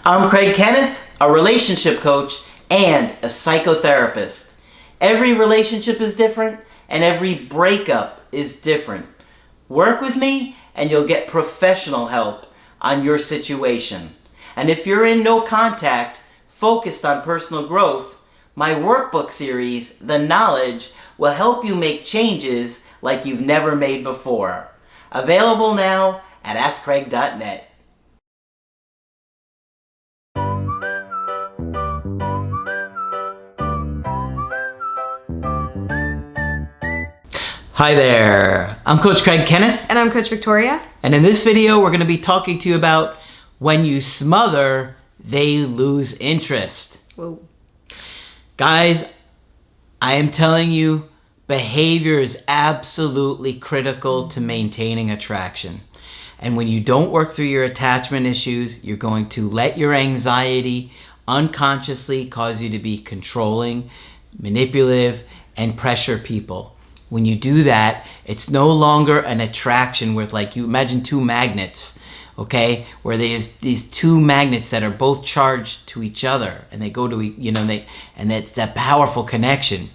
I'm Craig Kenneth, a relationship coach and a psychotherapist. Every relationship is different and every breakup is different. Work with me and you'll get professional help on your situation. And if you're in no contact, focused on personal growth, my workbook series, The Knowledge, will help you make changes like you've never made before. Available now at AskCraig.net. Hi there, I'm Coach Craig Kenneth. And I'm Coach Victoria. And in this video, we're going to be talking to you about when you smother, they lose interest. Whoa. Guys, I am telling you, behavior is absolutely critical to maintaining attraction. And when you don't work through your attachment issues, you're going to let your anxiety unconsciously cause you to be controlling, manipulative, and pressure people. When you do that, it's no longer an attraction with, like, you imagine two magnets, okay? Where there's these two magnets that are both charged to each other and they go to, and it's that powerful connection.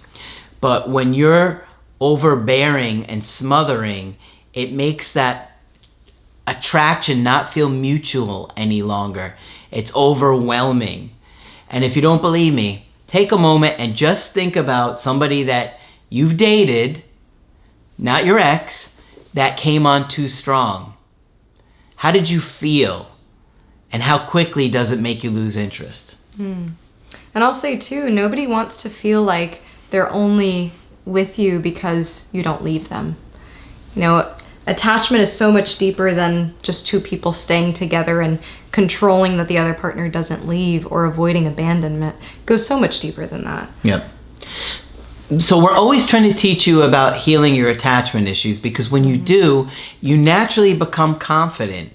But when you're overbearing and smothering, it makes that attraction not feel mutual any longer. It's overwhelming. And if you don't believe me, take a moment and just think about somebody that you've dated, not your ex, that came on too strong. How did you feel? And how quickly does it make you lose interest? And I'll say too, nobody wants to feel like they're only with you because you don't leave them. You know, attachment is so much deeper than just two people staying together and controlling that the other partner doesn't leave or avoiding abandonment. It goes so much deeper than that. Yep. So we're always trying to teach you about healing your attachment issues, because when you do, you naturally become confident.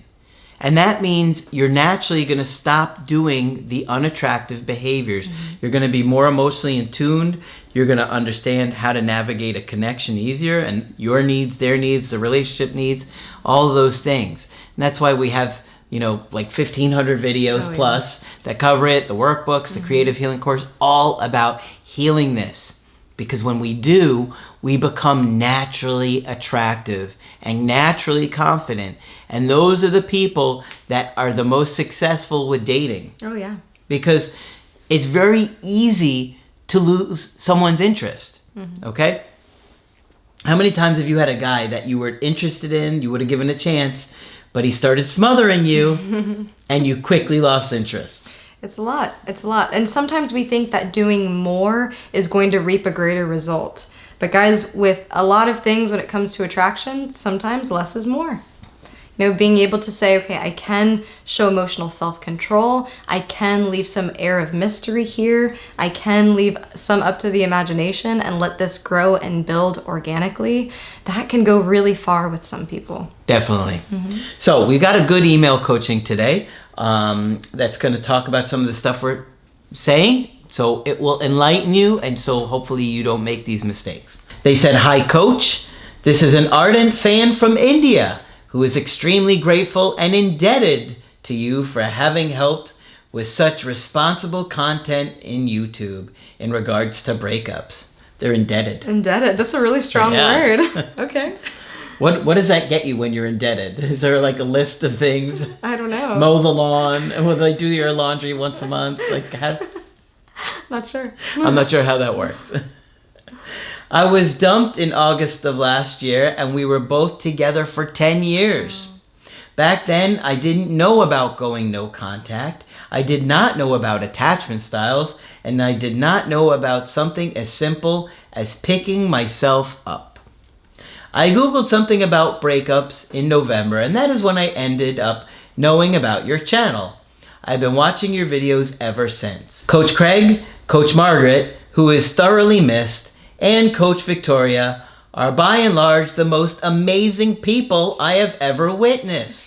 And that means you're naturally going to stop doing the unattractive behaviors. You're going to be more emotionally in tune. You're going to understand how to navigate a connection easier, and your needs, their needs, the relationship needs, all of those things. And that's why we have, like 1,500 videos plus that cover it, the workbooks, the creative healing course, all about healing this. Because when we do, we become naturally attractive and naturally confident. And those are the people that are the most successful with dating. Oh, yeah. Because it's very easy to lose someone's interest, okay? How many times have you had a guy that you were interested in, you would have given a chance, but he started smothering you and you quickly lost interest? It's a lot. It's a lot. And sometimes we think that doing more is going to reap a greater result. But guys, with a lot of things when it comes to attraction, sometimes less is more. Being able to say, okay, I can show emotional self-control. I can leave some air of mystery here. I can leave some up to the imagination and let this grow and build organically. That can go really far with some people. Definitely. So we got a good email coaching today. That's going to talk about some of the stuff we're saying, so it will enlighten you, and so hopefully you don't make these mistakes. They said, "Hi Coach, this is an ardent fan from India who is extremely grateful and indebted to you for having helped with such responsible content in YouTube in regards to breakups." They're indebted. Indebted, that's a really strong word. Okay. What does that get you when you're indebted? Is there like a list of things? I don't know. Mow the lawn, and will they do your laundry once a month? Not sure. I'm not sure how that works. I was dumped in August of last year, and we were both together for 10 years. Back then, I didn't know about going no contact. I did not know about attachment styles, and I did not know about something as simple as picking myself up. I Googled something about breakups in November, and that is when I ended up knowing about your channel. I've been watching your videos ever since. Coach Craig, Coach Margaret, who is thoroughly missed, and Coach Victoria are by and large the most amazing people I have ever witnessed.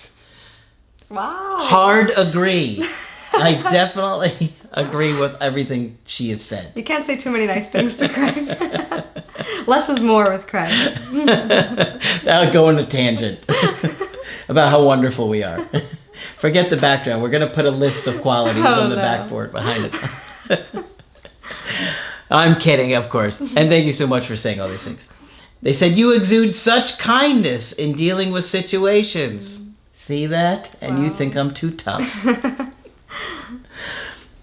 Wow. Hard agree. I definitely agree with everything she has said. You can't say too many nice things to Craig. Less is more with Craig. That'll go on a tangent about how wonderful we are. Forget the background. We're going to put a list of qualities on the backboard behind us. I'm kidding, of course. And thank you so much for saying all these things. They said, you exude such kindness in dealing with situations. See that? And you think I'm too tough.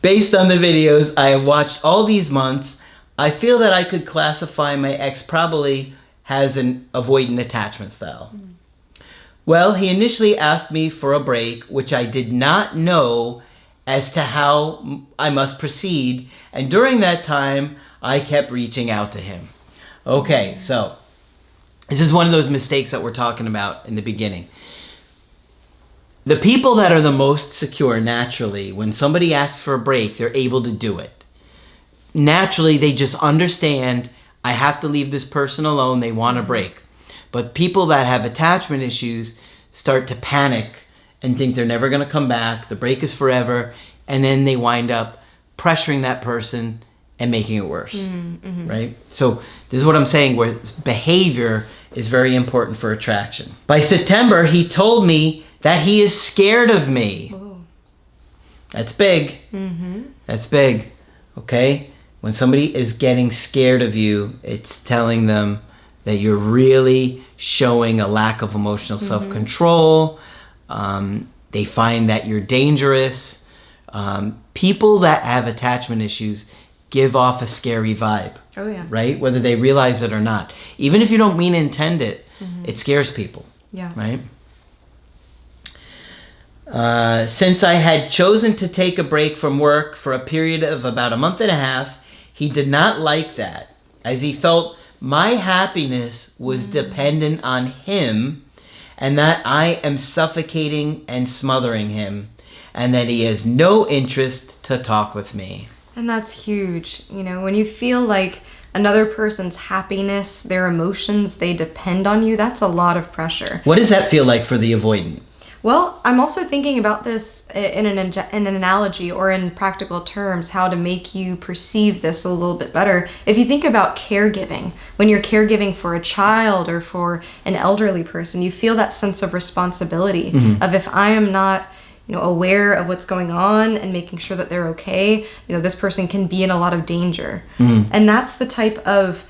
Based on the videos I have watched all these months, I feel that I could classify my ex probably has an avoidant attachment style. Well, he initially asked me for a break, which I did not know as to how I must proceed. And during that time, I kept reaching out to him. Okay, so this is one of those mistakes that we're talking about in the beginning. The people that are the most secure naturally, when somebody asks for a break, they're able to do it. Naturally, they just understand, I have to leave this person alone, they want a break. But people that have attachment issues start to panic and think they're never going to come back, the break is forever, and then they wind up pressuring that person and making it worse, right? So this is what I'm saying, where behavior is very important for attraction. By September, he told me that he is scared of me. Ooh. That's big. That's big, okay? When somebody is getting scared of you, it's telling them that you're really showing a lack of emotional self-control. They find that you're dangerous. People that have attachment issues give off a scary vibe. Oh, yeah. Right? Whether they realize it or not. Even if you don't mean to intend it, it scares people. Yeah. Right? Since I had chosen to take a break from work for a period of about a month and a half, he did not like that, as he felt my happiness was dependent on him, and that I am suffocating and smothering him, and that he has no interest to talk with me. And that's huge. You know, when you feel like another person's happiness, their emotions, they depend on you, that's a lot of pressure. What does that feel like for the avoidant? Well, I'm also thinking about this in an analogy or in practical terms, how to make you perceive this a little bit better. If you think about caregiving, when you're caregiving for a child or for an elderly person, you feel that sense of responsibility of, if I am not, aware of what's going on and making sure that they're okay, this person can be in a lot of danger. And that's the type of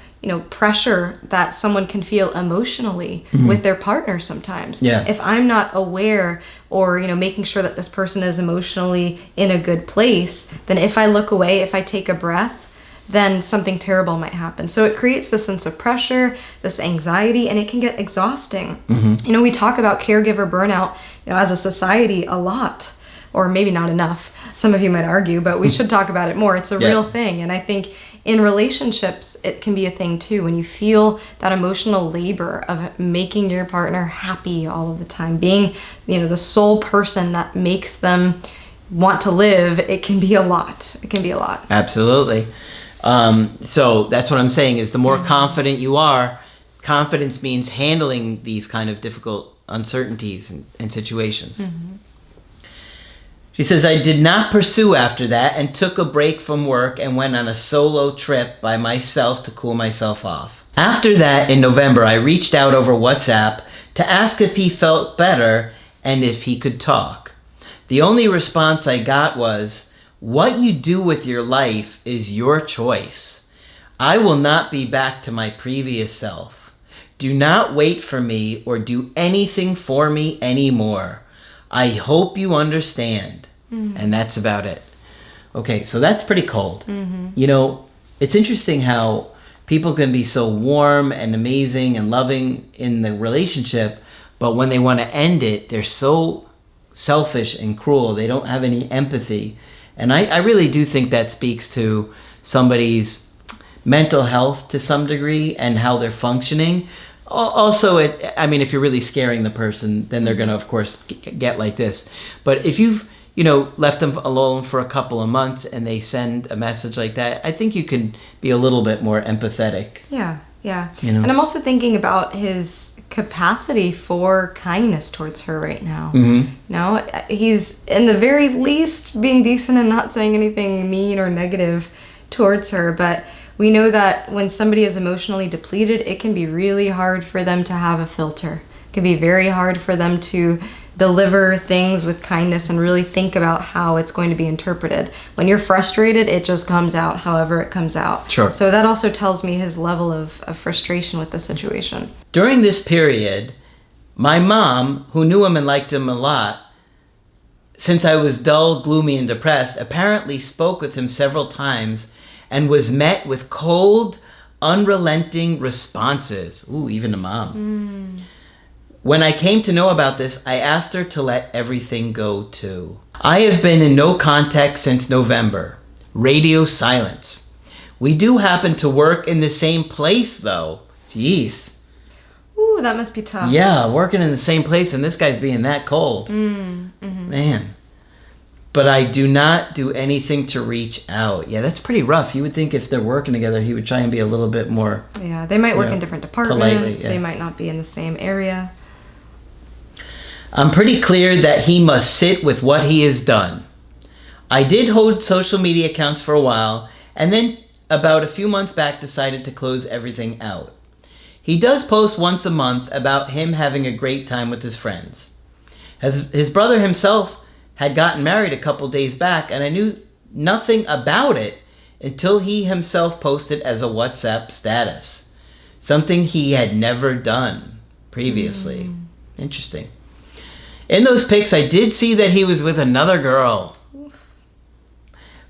pressure that someone can feel emotionally with their partner sometimes. Yeah. If I'm not aware or, making sure that this person is emotionally in a good place, then if I look away, if I take a breath, then something terrible might happen. So it creates this sense of pressure, this anxiety, and it can get exhausting. We talk about caregiver burnout, as a society a lot, or maybe not enough. Some of you might argue, but we should talk about it more. It's a real thing. And I think in relationships, it can be a thing too. When you feel that emotional labor of making your partner happy all of the time, being, the sole person that makes them want to live, it can be a lot. It can be a lot. Absolutely. So that's what I'm saying is the more confident you are, confidence means handling these kind of difficult uncertainties and situations. She says, I did not pursue after that and took a break from work and went on a solo trip by myself to cool myself off. After that, in November, I reached out over WhatsApp to ask if he felt better and if he could talk. The only response I got was, what you do with your life is your choice. I will not be back to my previous self. Do not wait for me or do anything for me anymore. I hope you understand. And that's about it. Okay, so that's pretty cold. It's interesting how people can be so warm and amazing and loving in the relationship, but when they want to end it, they're so selfish and cruel. They don't have any empathy. And I really do think that speaks to somebody's mental health to some degree and how they're functioning. Also, if you're really scaring the person, then they're going to, of course, get like this. But if you've, left them alone for a couple of months and they send a message like that, I think you can be a little bit more empathetic. Yeah. And I'm also thinking about his capacity for kindness towards her right now. He's, in the very least, being decent and not saying anything mean or negative towards her, but we know that when somebody is emotionally depleted, it can be really hard for them to have a filter. It can be very hard for them to deliver things with kindness and really think about how it's going to be interpreted. When you're frustrated, it just comes out however it comes out. Sure. So that also tells me his level of frustration with the situation. During this period, my mom, who knew him and liked him a lot, since I was dull, gloomy, and depressed, apparently spoke with him several times and was met with cold, unrelenting responses. Ooh, even a mom. When I came to know about this, I asked her to let everything go too. I have been in no contact since November. Radio silence. We do happen to work in the same place though. Jeez. Ooh, that must be tough. Yeah, working in the same place and this guy's being that cold. Man. But I do not do anything to reach out. Yeah, that's pretty rough. You would think if they're working together, he would try and be a little bit more... Yeah, they might work in different departments. Politely, yeah. They might not be in the same area. I'm pretty clear that he must sit with what he has done. I did hold social media accounts for a while, and then about a few months back decided to close everything out. He does post once a month about him having a great time with his friends. His brother himself had gotten married a couple days back, and I knew nothing about it until he himself posted as a WhatsApp status. Something he had never done previously. Interesting. In those pics, I did see that he was with another girl,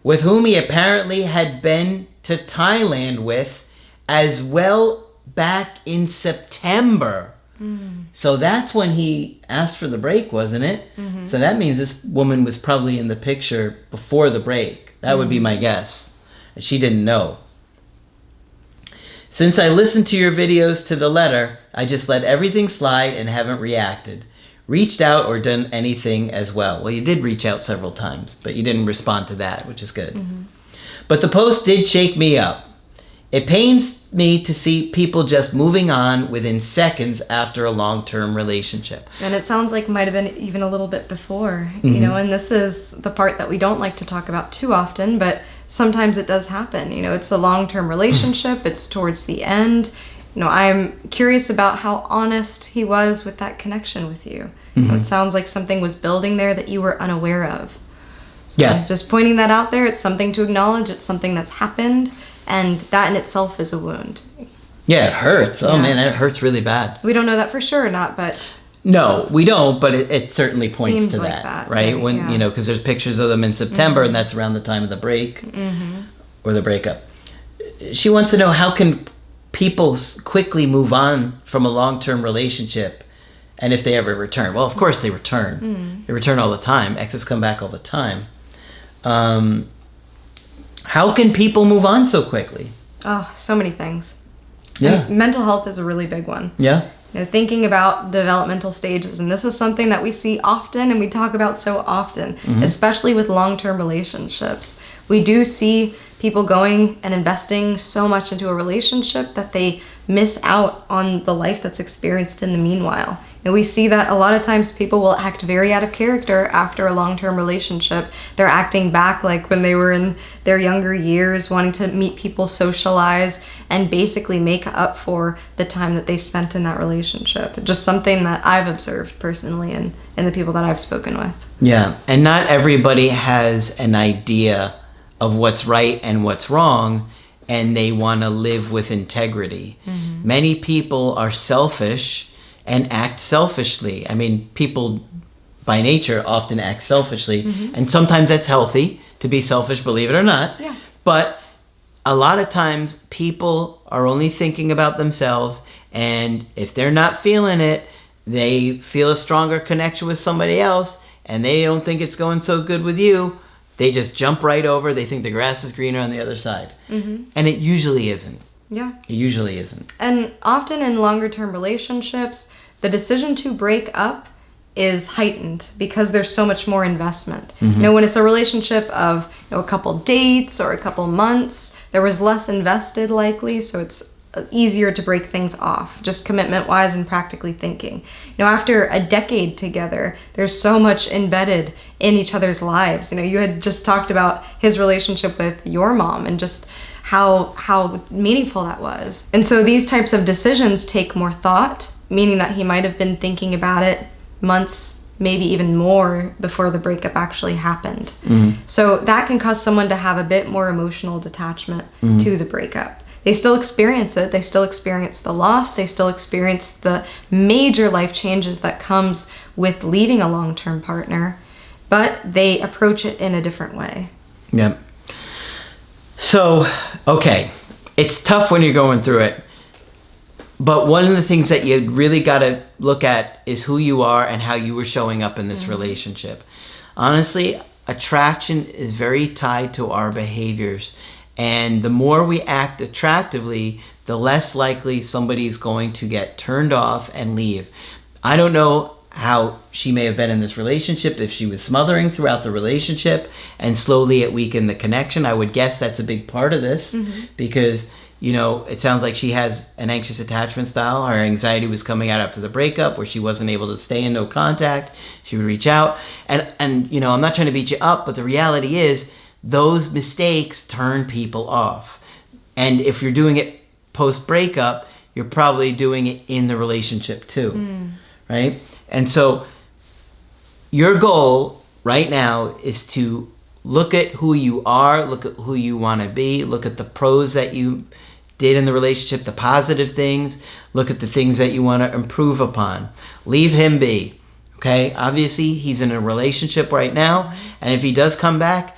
with whom he apparently had been to Thailand with as well back in September. So that's when he asked for the break, wasn't it? So that means this woman was probably in the picture before the break. That would be my guess. And she didn't know. Since I listened to your videos to the letter, I just let everything slide and haven't reacted. Reached out or done anything as well. Well, you did reach out several times, but you didn't respond to that, which is good. But the post did shake me up. It pains me to see people just moving on within seconds after a long-term relationship. And it sounds like it might have been even a little bit before, you know, and this is the part that we don't like to talk about too often, but sometimes it does happen. You know, it's a long-term relationship, it's towards the end. You know, I'm curious about how honest he was with that connection with you. You know, it sounds like something was building there that you were unaware of. So Yeah. just pointing that out there, it's something to acknowledge, it's something that's happened, and that in itself is a wound. Yeah, it hurts. Oh Yeah. man, it hurts really bad. We don't know that for sure or not, but No, we don't, but it certainly points Seems to like that, that, right? right, When yeah. you know, because there's pictures of them in September, and that's around the time of the break or the breakup. She wants to know, how can people quickly move on from a long-term relationship, and if they ever return? Well, of course they return. They return all the time. Exes come back all the time. How can people move on so quickly? oh, so many things. Yeah. And mental health is a really big one. Yeah. You know, thinking about developmental stages, and this is something that we see often and we talk about so often, especially with long-term relationships. We do see people going and investing so much into a relationship that they miss out on the life that's experienced in the meanwhile. And we see that a lot of times people will act very out of character after a long-term relationship. They're acting back like when they were in their younger years, wanting to meet people, socialize, and basically make up for the time that they spent in that relationship. Just something that I've observed personally and the people that I've spoken with. Yeah, and not everybody has an idea of what's right and what's wrong, and they want to live with integrity. Many people are selfish and act selfishly. I mean, people by nature often act selfishly, and sometimes that's healthy to be selfish, believe it or not. Yeah. But a lot of times people are only thinking about themselves, and if they're not feeling it, they feel a stronger connection with somebody else, and they don't think it's going so good with you. They just jump right over. They think the grass is greener on the other side. And it usually isn't. Yeah. It usually isn't. And often in longer term relationships, the decision to break up is heightened because there's so much more investment. You know, when it's a relationship of, you know, a couple dates or a couple months, there was less invested likely, so it's easier to break things off, just commitment wise and practically thinking. You know, after a decade together, there's so much embedded in each other's lives. You know, you had just talked about his relationship with your mom and just how meaningful that was. And so these types of decisions take more thought, meaning that he might have been thinking about it months, maybe even more before the breakup actually happened. So that can cause someone to have a bit more emotional detachment to the breakup. They still experience it. They still experience the loss. They still experience the major life changes that comes with leaving a long-term partner, but they approach it in a different way. Yep. So, okay, it's tough when you're going through it, but one of the things that you really got to look at is who you are and how you were showing up in this relationship. Honestly, attraction is very tied to our behaviors. And the more we act attractively, the less likely somebody's going to get turned off and leave. I don't know how she may have been in this relationship, if she was smothering throughout the relationship and slowly it weakened the connection. I would guess that's a big part of this because, you know, it sounds like she has an anxious attachment style. Her anxiety was coming out after the breakup where she wasn't able to stay in no contact. She would reach out. And you know, I'm not trying to beat you up, but the reality is, those mistakes turn people off. And if you're doing it post-breakup, you're probably doing it in the relationship too, right? And so your goal right now is to look at who you are, look at who you want to be, look at the pros that you did in the relationship, the positive things, look at the things that you want to improve upon. Leave him be, okay? Obviously, he's in a relationship right now, and if he does come back,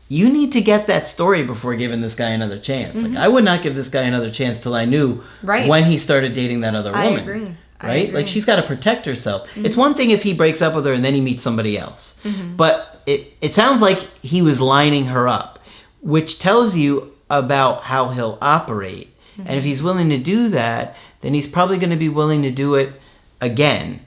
you need to get that story before giving this guy another chance. Like, I would not give this guy another chance till I knew when he started dating that other woman. I agree. Right? Like, she's got to protect herself. It's one thing if he breaks up with her and then he meets somebody else. But it sounds like he was lining her up, which tells you about how he'll operate. And if he's willing to do that, then he's probably going to be willing to do it again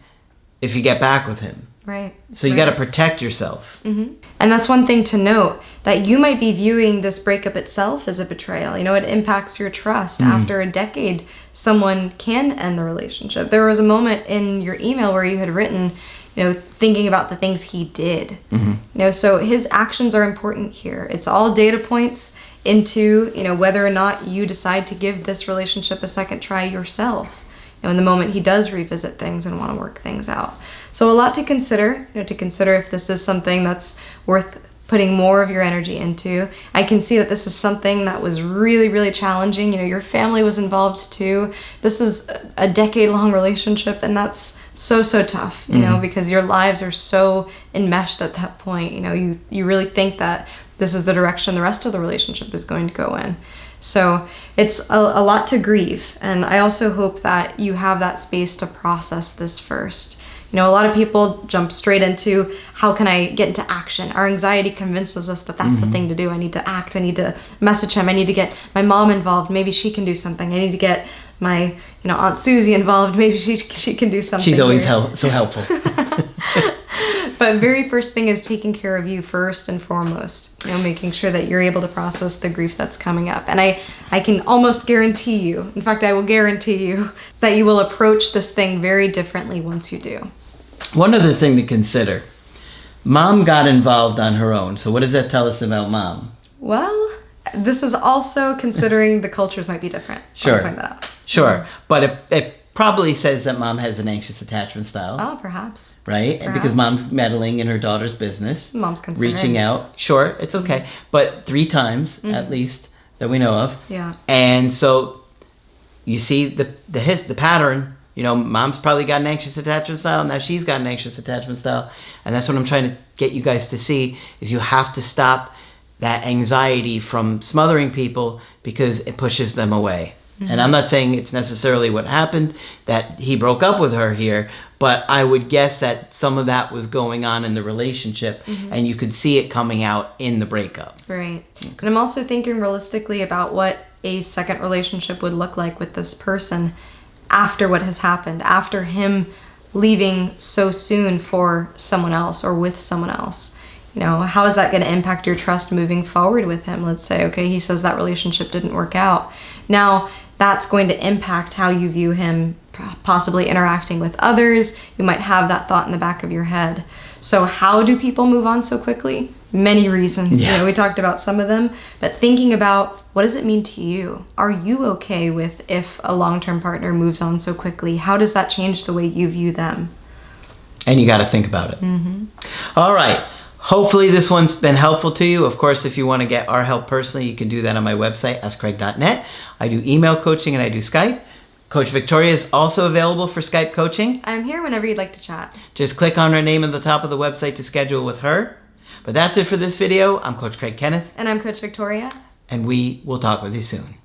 if you get back with him. Right. So you got to protect yourself. And that's one thing to note, that you might be viewing this breakup itself as a betrayal. You know, it impacts your trust. After a decade, someone can end the relationship. There was a moment in your email where you had written, you know, thinking about the things he did. You know, so his actions are important here. It's all data points into, you know, whether or not you decide to give this relationship a second try yourself. You know, in the moment he does revisit things and want to work things out. So a lot to consider, you know, to consider if this is something that's worth putting more of your energy into. I can see that this is something that was really, really challenging. You know, your family was involved too. This is a decade-long relationship, and that's so tough, you know, because your lives are so enmeshed at that point. You know, you really think that this is the direction the rest of the relationship is going to go in. So it's a lot to grieve. And I also hope that you have that space to process this first. You know, a lot of people jump straight into, how can I get into action? Our anxiety convinces us that that's the thing to do. I need to act. I need to message him. I need to get my mom involved. Maybe she can do something. I need to get my, you know, Aunt Susie involved. Maybe she can do something. She's always so helpful. But very first thing is taking care of you first and foremost. You know, making sure that you're able to process the grief that's coming up. And I can almost guarantee you, in fact, I will guarantee you, that you will approach this thing very differently once you do. One other thing to consider. Mom got involved on her own. So what does that tell us about Mom? Well, this is also considering the cultures might be different. Sure. I'll point that out. Sure. But it probably says that Mom has an anxious attachment style. Oh, perhaps. Right? Perhaps. Because Mom's meddling in her daughter's business. Mom's concerned. Reaching out. Sure, it's okay. But 3 times, at least, that we know of. Yeah. And so you see the pattern. You know, Mom's probably got an anxious attachment style. Now she's got an anxious attachment style. And that's what I'm trying to get you guys to see, is you have to stop that anxiety from smothering people because it pushes them away. And I'm not saying it's necessarily what happened, that he broke up with her here, but I would guess that some of that was going on in the relationship, and you could see it coming out in the breakup. Right. And I'm also thinking realistically about what a second relationship would look like with this person after what has happened, after him leaving so soon for someone else or with someone else. You know, how is that going to impact your trust moving forward with him? Let's say, okay, he says that relationship didn't work out. Now, that's going to impact how you view him possibly interacting with others. You might have that thought in the back of your head. So how do people move on so quickly? Many reasons. Yeah. You know, we talked about some of them, but thinking about, what does it mean to you? Are you okay with if a long-term partner moves on so quickly? How does that change the way you view them? And you got to think about it. All right. Hopefully this one's been helpful to you. Of course, if you want to get our help personally, you can do that on my website, askcraig.net. I do email coaching and I do Skype. Coach Victoria is also available for Skype coaching. I'm here whenever you'd like to chat. Just click on her name at the top of the website to schedule with her. But that's it for this video. I'm Coach Craig Kenneth. And I'm Coach Victoria. And we will talk with you soon.